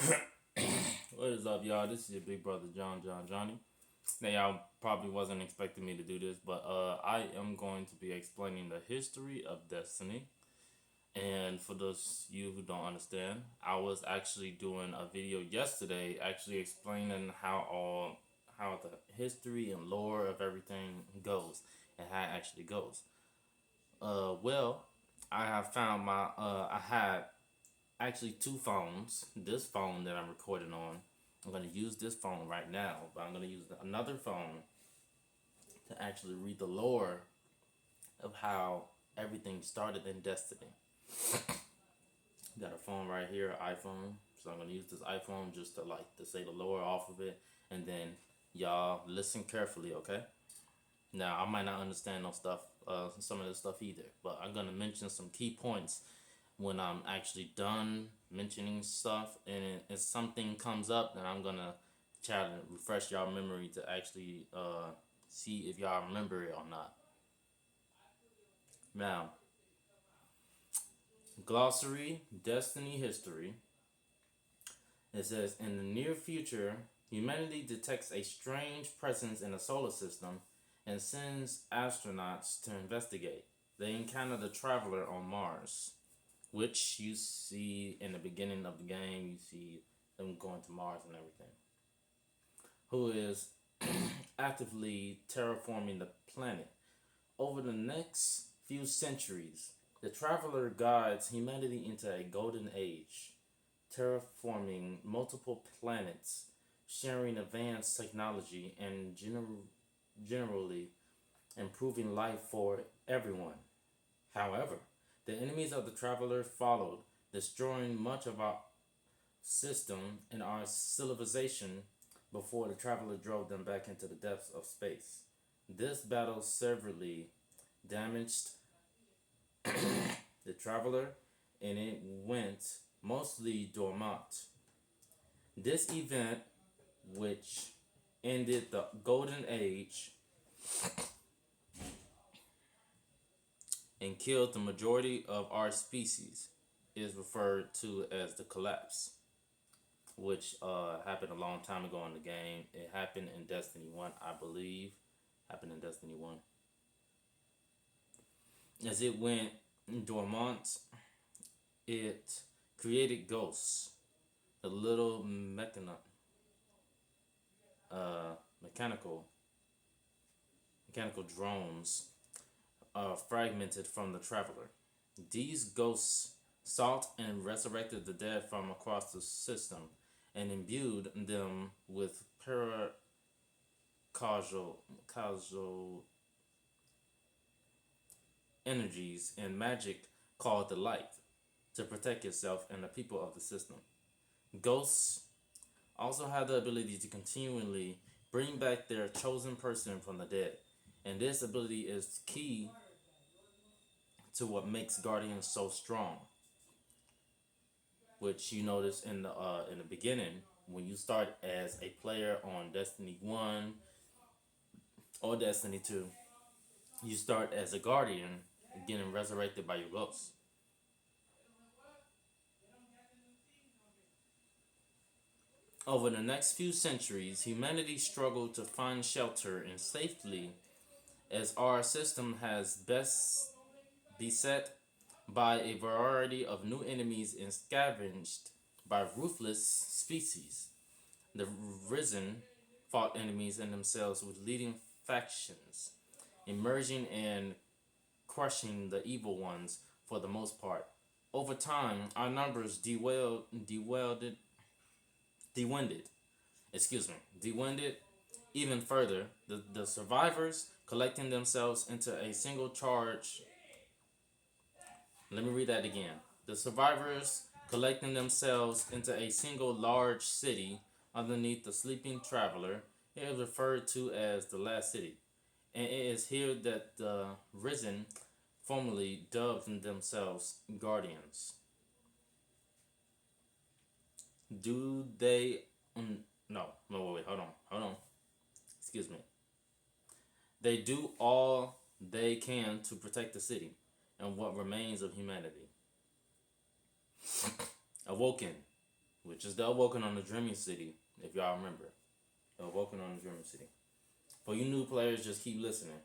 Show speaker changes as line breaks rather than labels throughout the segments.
What is up, y'all? This is your big brother, Johnny. Now, y'all probably wasn't expecting me to do this, but I am going to be explaining the history of Destiny. And for those you who don't understand, I was actually doing a video yesterday, actually explaining how the history and lore of everything goes and how it actually goes. Well, I have found I had actually two phones. This phone that I'm recording on, I'm going to use this phone right now, but I'm going to use another phone to actually read the lore of how everything started in Destiny. Got a phone right here, iPhone. So I'm going to use this iPhone just to say the lore off of it, and then y'all listen carefully, okay? Now I might not understand some of this stuff either, but I'm gonna mention some key points when I'm actually done mentioning stuff, and if something comes up, then I'm gonna try to refresh y'all memory to actually see if y'all remember it or not. Now, glossary, Destiny history. It says in the near future, humanity detects a strange presence in the solar system and sends astronauts to investigate. They encounter the traveler on Mars, which you see in the beginning of the game. You see them going to Mars and everything. Who is actively terraforming the planet. Over the next few centuries, the traveler guides humanity into a golden age, terraforming multiple planets, sharing advanced technology, and generally improving life for everyone. However, the enemies of the traveler followed, destroying much of our system and our civilization before the traveler drove them back into the depths of space. This battle severely damaged the traveler and it went mostly dormant. This event, which ended the Golden Age and killed the majority of our species, is referred to as the collapse, which happened a long time ago in the game. It happened in Destiny 1, I believe. Happened in Destiny 1. As it went dormant, it created ghosts, the little uh, mechanical mechanical drones fragmented from the traveler. These ghosts sought and resurrected the dead from across the system and imbued them with causal energies and magic called the light to protect itself and the people of the system. Ghosts also have the ability to continually bring back their chosen person from the dead, and this ability is key to what makes Guardians so strong, which you notice in the beginning when you start as a player on Destiny 1 or Destiny 2. You start as a Guardian getting resurrected by your ghosts. Over the next few centuries, humanity struggled to find shelter and safety as our system has best beset by a variety of new enemies and scavenged by ruthless species. The Risen fought enemies in themselves with leading factions, emerging and crushing the evil ones for the most part. Over time, our numbers dwindled, dwindled even further. The survivors collecting themselves into a single charge. Let me read that again. The survivors collecting themselves into a single large city underneath the sleeping traveler. It is referred to as the last city. And it is here that the Risen formally dubbed themselves Guardians. Do they. No, wait, hold on. Excuse me. They do all they can to protect the city and what remains of humanity. Awoken. which is the Awoken on the Dreaming City, if y'all remember. The Awoken on the Dreaming City. For you new players, just keep listening.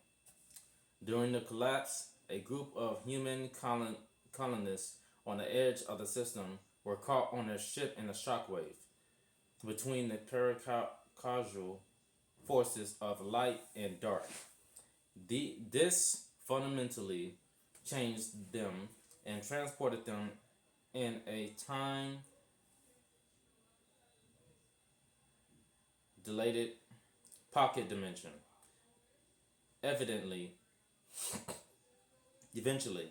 During the collapse, a group of human colonists on the edge of the system were caught on their ship in a shockwave between the paracausal forces of light and dark. This fundamentally changed them and transported them in a time dilated pocket dimension. Evidently, eventually,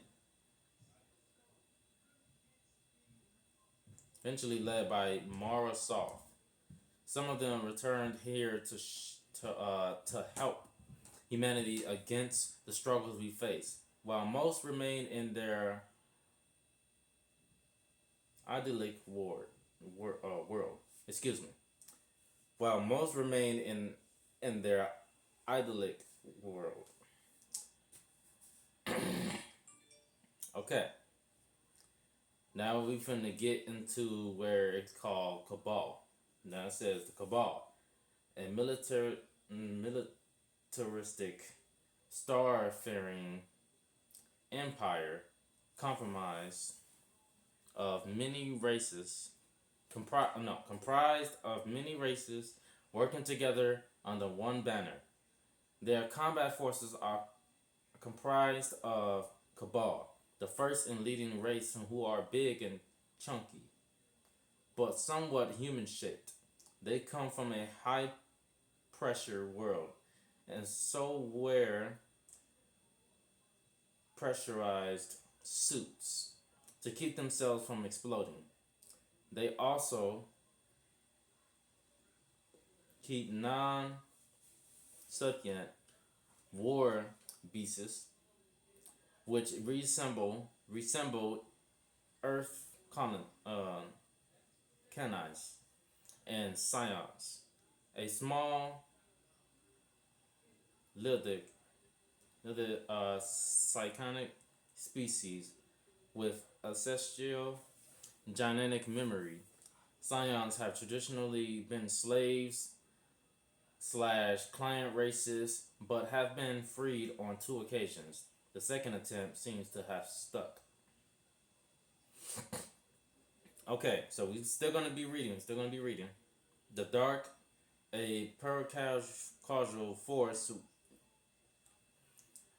eventually led by Mara Soft. Some of them returned here to help humanity against the struggles we face, while most remain in their idyllic world. Excuse me. While most remain in their idyllic world. Okay. Now we finna get into where it's called Cabal. Now it says the Cabal, a militaristic, star-faring empire compromised of many races, comprised of many races working together under one banner. Their combat forces are comprised of Cabal, the first and leading race who are big and chunky, but somewhat human shaped. They come from a high pressure world and so wear pressurized suits to keep themselves from exploding. They also keep non sentient war beasts which resemble Earth canines and scions, a small little psychonic species with ancestral genetic memory. Scions have traditionally been slaves slash client races, but have been freed on 2 occasions. The second attempt seems to have stuck. Okay, so we're still gonna be reading. The Dark, a paracausal force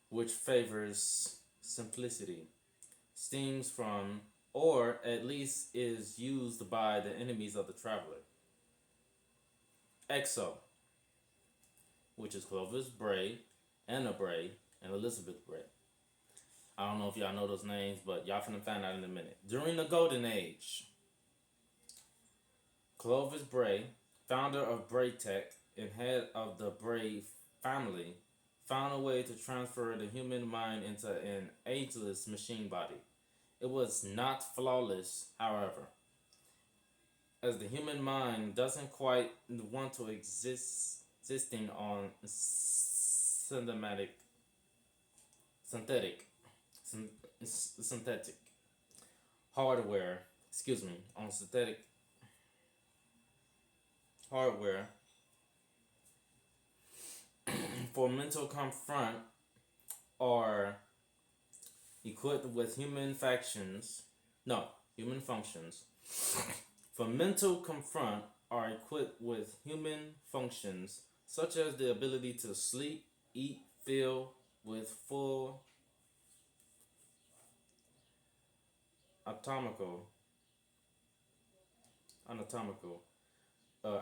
which favors simplicity, stems from, or at least is used by the enemies of the traveler. EXO, which is Clovis Bray, Anna Bray, and Elizabeth Bray. I don't know if y'all know those names, but y'all finna find out in a minute. During the Golden Age, Clovis Bray, founder of Bray Tech and head of the Bray family, found a way to transfer the human mind into an ageless machine body. It was not flawless, however, as the human mind doesn't quite want to existing on synthetic synthetic hardware. Excuse me, on synthetic hardware for mental confront are equipped with human functions. For mental confront are equipped with human functions such as the ability to sleep, eat, feel with full anatomical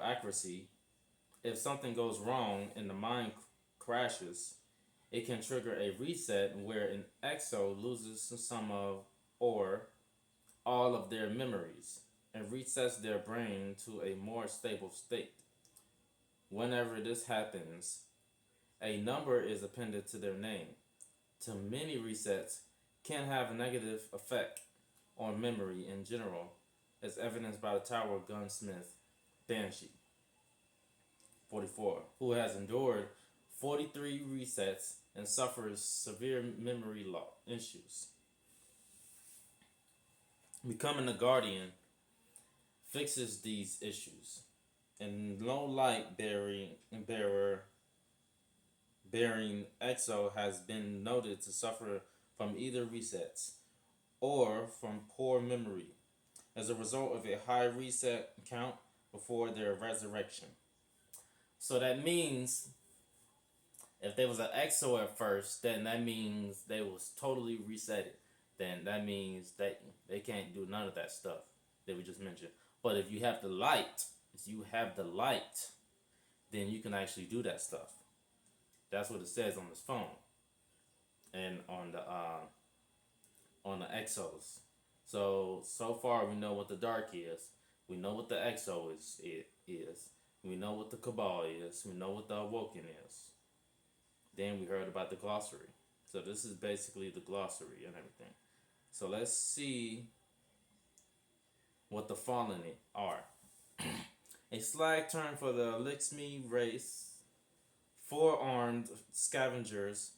accuracy. If something goes wrong and the mind crashes, it can trigger a reset where an exo loses some of or all of their memories and resets their brain to a more stable state. Whenever this happens, a number is appended to their name. Too many resets can have a negative effect on memory in general, as evidenced by the Tower gunsmith Banshee, 44, who has endured 43 resets and suffers severe memory loss issues. Becoming a guardian fixes these issues. And no light bearing exo has been noted to suffer from either resets or from poor memory as a result of a high reset count before their resurrection. So that means if there was an EXO at first, then that means they was totally reset. Then that means that they can't do none of that stuff that we just mentioned. But if you have the light, then you can actually do that stuff. That's what it says on this phone and on the EXOs. So far we know what the dark is. We know what the EXO is. We know what the Cabal is. We know what the Awoken is. Then we heard about the glossary. So this is basically the glossary and everything. So let's see what the fallen are. A slag term for the Lixmi race, four-armed scavengers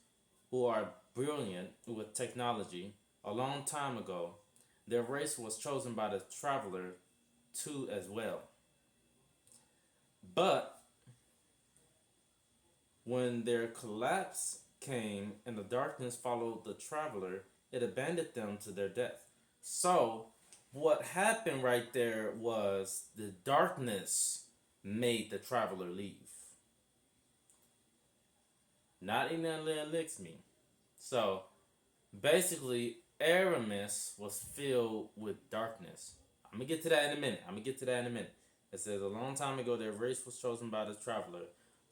who are brilliant with technology. A long time ago, their race was chosen by the Traveler too as well. But when their collapse came and the darkness followed the Traveler, it abandoned them to their death. So what happened right there was the darkness made the Traveler leave. Not even Lixmi. So basically, Aramis was filled with darkness. I'm gonna get to that in a minute. It says a long time ago their race was chosen by the Traveler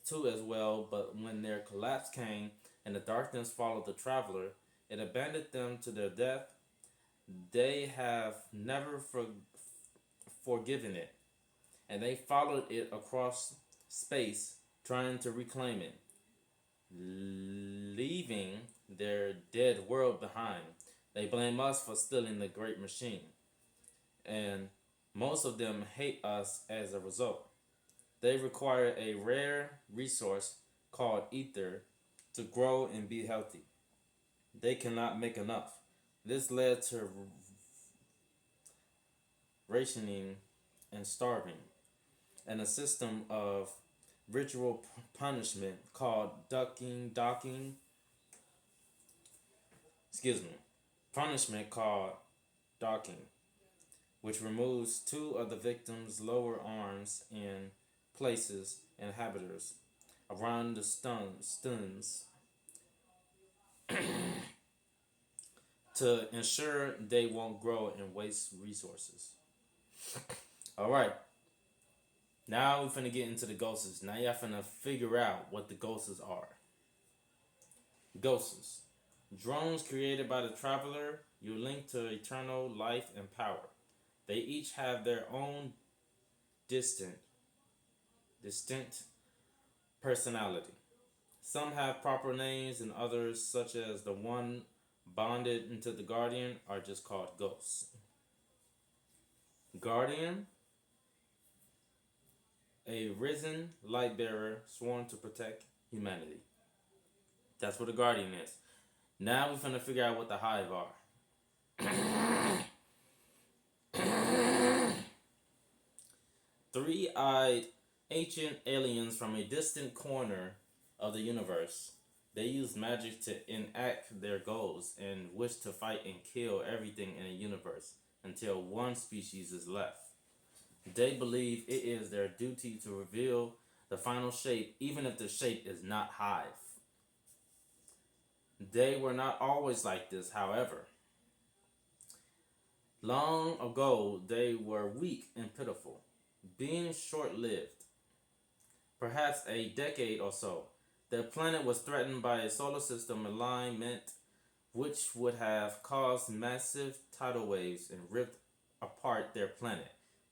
too as well, but when their collapse came and the darkness followed the Traveler, it abandoned them to their death. They have never forgiven it, and they followed it across space, trying to reclaim it, leaving their dead world behind. They blame us for stealing the great machine, and most of them hate us as a result. They require a rare resource called ether to grow and be healthy. They cannot make enough. This led to rationing and starving, and a system of ritual punishment called punishment called docking, which removes two of the victim's lower arms in places inhabitants around the stuns to ensure they won't grow and waste resources. Alright, now we're finna get into the ghosts. Now y'all finna figure out what the ghosts are. Ghosts. Drones created by the Traveler, you link to eternal life and power. They each have their own distinct personality. Some have proper names, and others, such as the one bonded into the Guardian, are just called ghosts. Guardian, a risen light bearer sworn to protect humanity. That's what a Guardian is. Now we're finna figure out what the Hive are. Three-eyed ancient aliens from a distant corner of the universe. They use magic to enact their goals and wish to fight and kill everything in the universe until one species is left. They believe it is their duty to reveal the final shape, even if the shape is not Hive. They were not always like this, however. Long ago, they were weak and pitiful, being short-lived. Perhaps a decade or so, their planet was threatened by a solar system alignment which would have caused massive tidal waves and ripped apart their planet,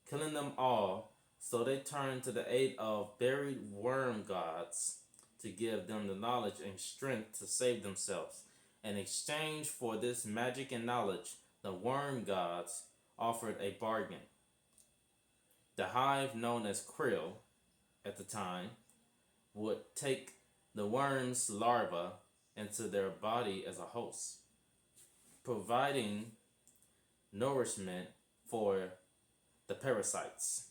killing them all. So they turned to the aid of buried worm gods to give them the knowledge and strength to save themselves. In exchange for this magic and knowledge, the worm gods offered a bargain. The Hive, known as Krill at the time, would take the worm's larva into their body as a host, providing nourishment for the parasites.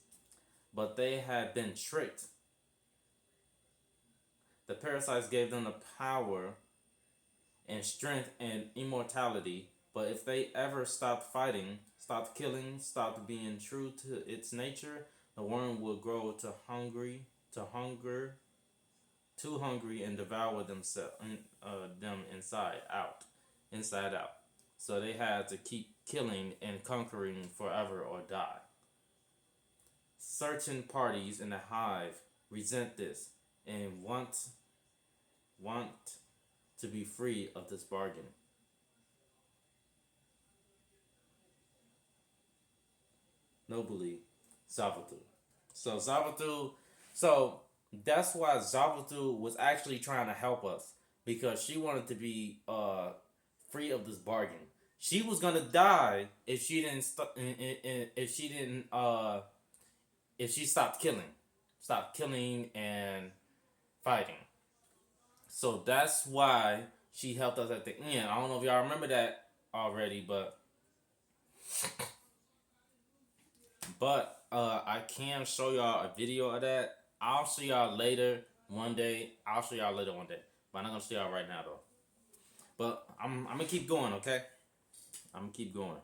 But they had been tricked. The parasites gave them the power and strength and immortality. But if they ever stopped fighting, stopped killing, stopped being true to its nature, the worm would grow to hunger, too hungry, and devour them inside out. So they had to keep killing and conquering forever or die. Certain parties in the hive resent this and want to be free of this bargain. Nobly, Zavatu. So so that's why Zavatu was actually trying to help us because she wanted to be free of this bargain. She was gonna die if she didn't if she stopped killing and fighting. So that's why she helped us at the end. I don't know if y'all remember that already, but I can show y'all a video of that. I'll show y'all later one day. But I'm not gonna show y'all right now though. But I'm gonna keep going, okay? I'm gonna keep going.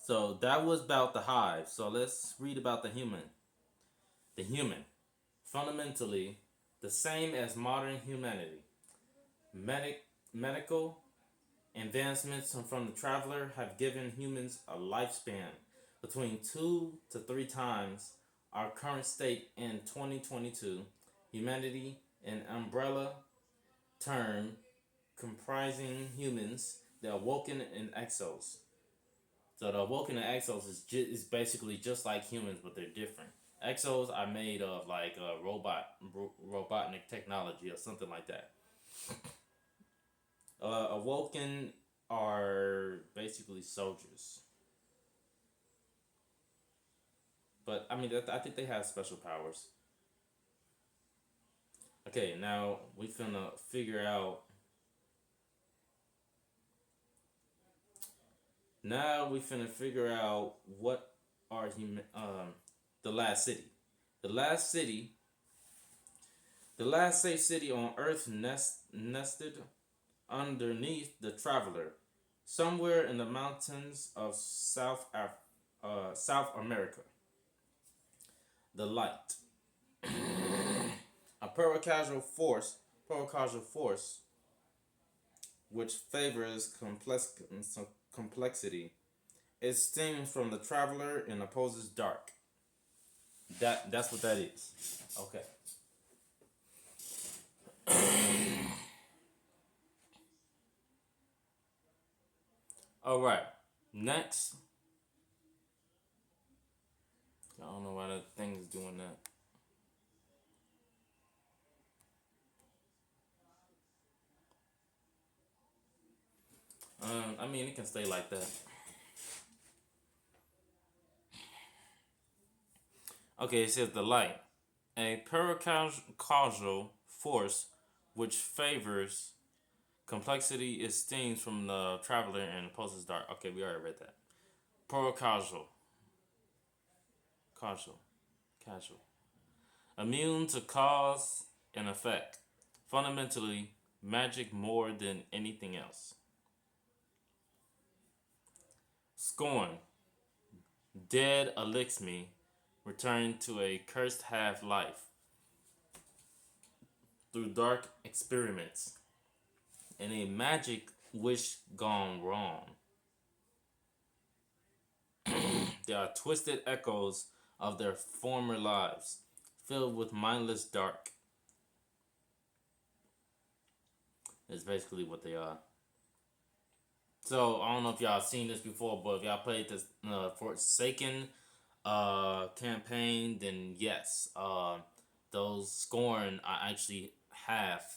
So that was about the hive. So let's read about the human. The human, fundamentally the same as modern humanity. Medical advancements from the traveler have given humans a lifespan between 2 to 3 times our current state in 2022. Humanity, an umbrella term comprising humans, the awoken and exos. So the awoken and exos is basically just like humans, but they're different. Exos are made of like robotic technology or something like that. Awoken are basically soldiers, but I mean I think they have special powers. Okay, now we finna figure out. Now we finna figure out what are the last city. The last city, the last safe city on Earth nested underneath the traveler, somewhere in the mountains of South America. The light, a purocasual force, which favors complexity. It stems from the traveler and opposes dark. That's what that is. Okay. All right. Next, I don't know why that thing is doing that. I mean, it can stay like that. Okay, it says the light, a paracausal force which favors complexity esteems from the traveler and opposes dark. Okay, we already read that. Paracausal, casual, immune to cause and effect. Fundamentally, magic more than anything else. Scorn, dead elixir, return to a cursed half-life through dark experiments and a magic wish gone wrong. They are twisted echoes of their former lives, filled with mindless dark. Is basically what they are. So I don't know if y'all seen this before, but if y'all played this Forsaken campaign, then yes, those Scorn are actually half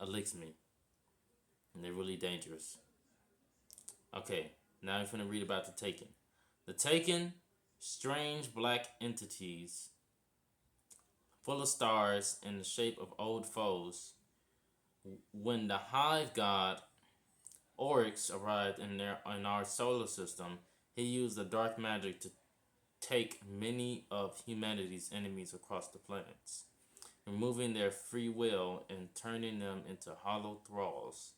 elixir, and they're really dangerous. Okay, now I'm gonna read about the Taken. The Taken, strange black entities, full of stars in the shape of old foes. When the Hive God Oryx arrived in our solar system, he used the dark magic take many of humanity's enemies across the planets, removing their free will and turning them into hollow thralls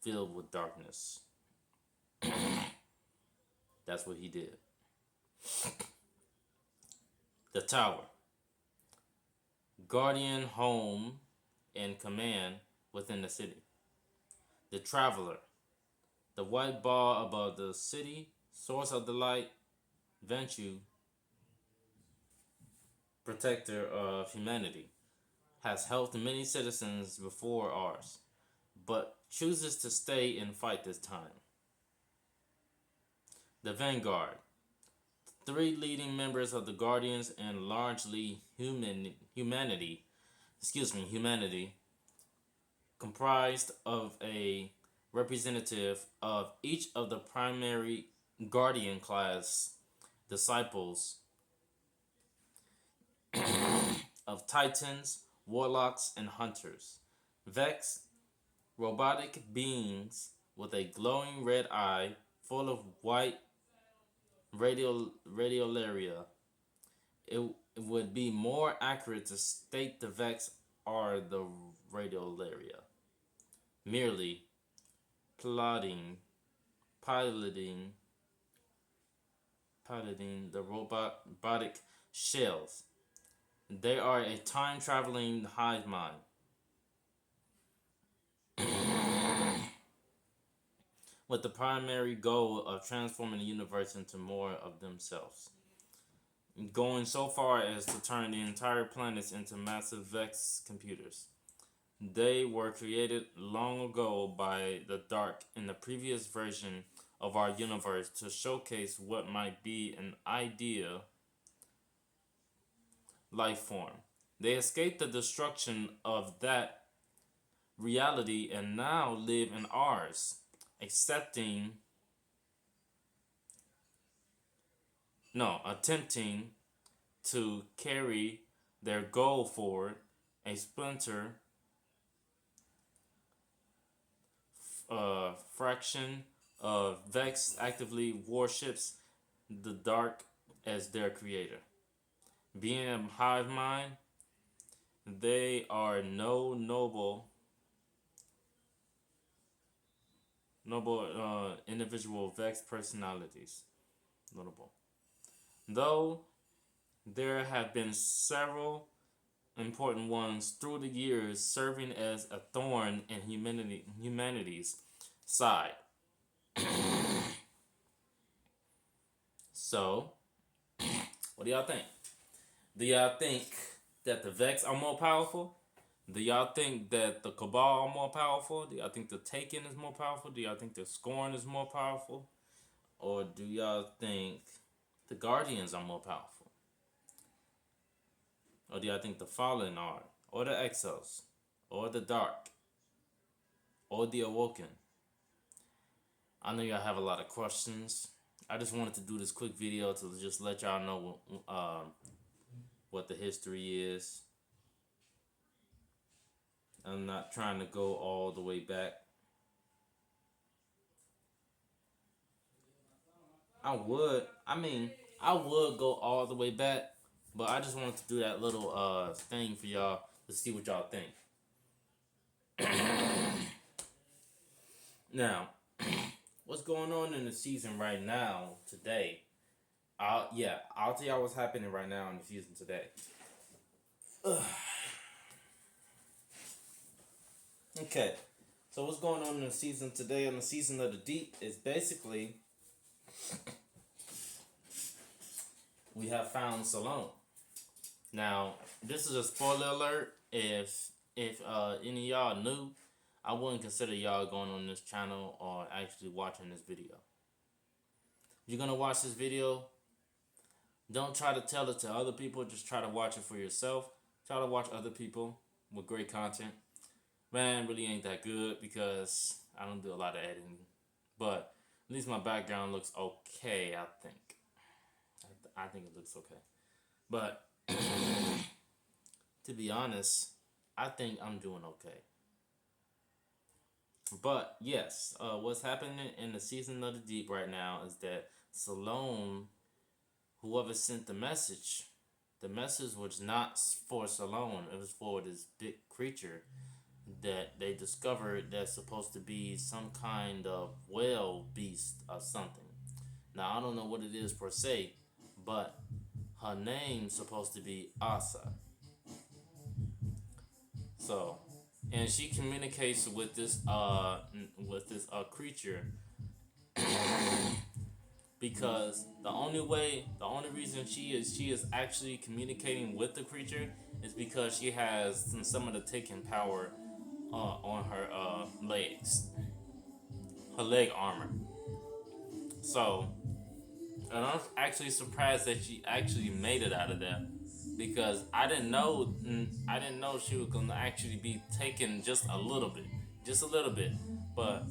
filled with darkness. That's what he did. The Tower. Guardian, home, and command within the city. The Traveler. The white ball above the city, source of the light, Ventu, protector of humanity, has helped many citizens before ours, but chooses to stay and fight this time. The Vanguard. Three leading members of the Guardians and largely humanity, comprised of a representative of each of the primary Guardian class disciples of Titans, Warlocks, and Hunters. Vex, robotic beings with a glowing red eye full of white radiolaria. It would be more accurate to state the Vex are the radiolaria, merely piloting the robotic shells. They are a time-traveling hive mind. With the primary goal of transforming the universe into more of themselves. Going so far as to turn the entire planets into massive Vex computers. They were created long ago by the Dark in the previous version of our universe to showcase what might be an ideal life form. They escaped the destruction of that reality and now live in ours, attempting to carry their goal forward. A splinter fraction of Vex actively worships the Dark as their creator. Being a hive mind, they are no noble individual Vex personalities. Notable. Though there have been several important ones through the years serving as a thorn in humanity's side. So, what do y'all think? Do y'all think that the Vex are more powerful? Do y'all think that the Cabal are more powerful? Do y'all think the Taken is more powerful? Do y'all think the Scorn is more powerful? Or do y'all think the Guardians are more powerful? Or do y'all think the Fallen are? Or the Exos? Or the Dark? Or the Awoken? I know y'all have a lot of questions. I just wanted to do this quick video to just let y'all know what the history is. I'm not trying to go all the way back. I would go all the way back, but I just wanted to do that little thing for y'all to see what y'all think. Now, what's going on in the season right now today? I'll tell y'all what's happening right now in the season today. Okay, so what's going on in the season today in the season of the deep is basically we have found Salome. Now, this is a spoiler alert. If any of y'all new, I wouldn't consider y'all going on this channel or actually watching this video. If you're gonna watch this video, don't try to tell it to other people. Just try to watch it for yourself. Try to watch other people with great content. Man, really ain't that good because I don't do a lot of editing. But at least my background looks okay, I think. I think it looks okay. But to be honest, I think I'm doing okay. But yes, what's happening in the season of the deep right now is that Salome whoever sent the message was not for Salone. It was for this big creature that they discovered that's supposed to be some kind of whale beast or something. Now I don't know what it is per se, but her name's supposed to be Asa. So, and she communicates with this creature because the only reason she is actually communicating with the creature is because she has some of the taken power on her legs, her leg armor. So, and I'm actually surprised that she actually made it out of there because I didn't know she was gonna actually be taken just a little bit. But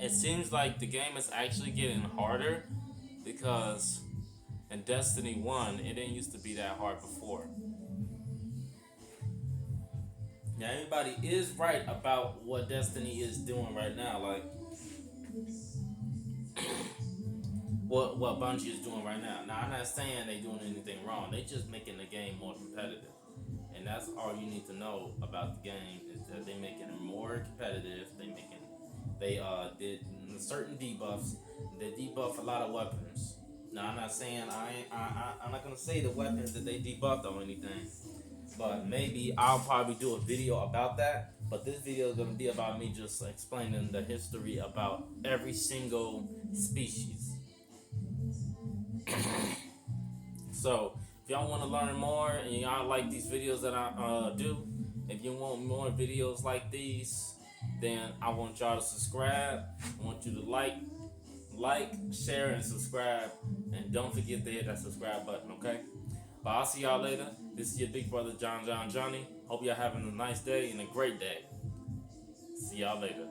it seems like the game is actually getting harder because in Destiny 1, it didn't used to be that hard before. Now, everybody is right about what Destiny is doing right now. Like, what Bungie is doing right now. Now, I'm not saying they doing anything wrong. They just making the game more competitive. And that's all you need to know about the game is that they making it more competitive. They did certain debuffs. They debuff a lot of weapons. Now I'm not saying I'm not gonna say the weapons that they debuffed or anything, but maybe I'll probably do a video about that. But this video is gonna be about me just explaining the history about every single species. So if y'all want to learn more and y'all like these videos that I do, if you want more videos like these, then I want y'all to subscribe. I want you to like, share, and subscribe, and don't forget to hit that subscribe button. Okay? But I'll see y'all later. This is your big brother Johnny. Hope y'all having a nice day and a great day. See y'all later.